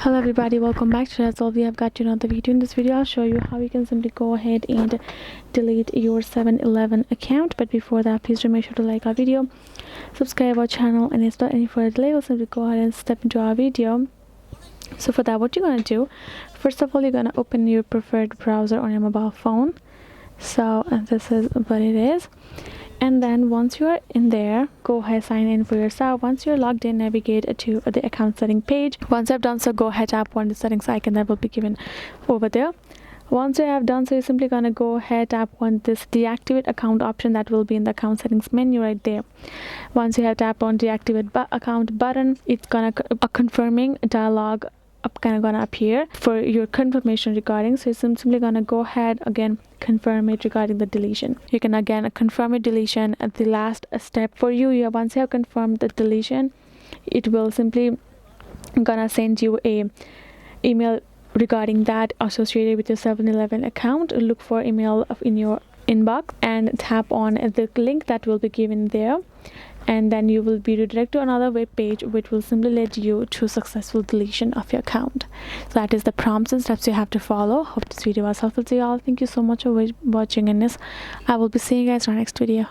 Hello everybody, welcome back to That's All We Have got you another video. In this video I'll show you how you can simply go ahead and delete your 7-Eleven account. But before that, please do make sure to like our video, subscribe our channel, and without any further delay we'll simply go ahead and step into our video. So for that, what you're going to do, first of all, you're going to open your preferred browser on your mobile phone. So this is what it is. And then once you are in there, go ahead, sign in for yourself. Once you're logged in, navigate to the account setting page. Once I've done so, go ahead, tap on the settings icon that will be given over there. Once you have done so, you're simply gonna go ahead, tap on this deactivate account option that will be in the account settings menu right there. Once you have tapped on deactivate account button, it's gonna a confirming dialog gonna appear for your confirmation regarding. So you're simply gonna go ahead again, confirm it regarding the deletion. You can again confirm your deletion at the last step for you. Once you have confirmed the deletion, it will simply gonna send you a email regarding that associated with your 7-Eleven account. Look for email in your inbox and tap on the link that will be given there, and then you will be redirected to another web page which will simply lead you to successful deletion of your account. So that is the prompts and steps you have to follow. Hope this video was helpful to you all. Thank you so much for watching, and I will be seeing you guys in our next video.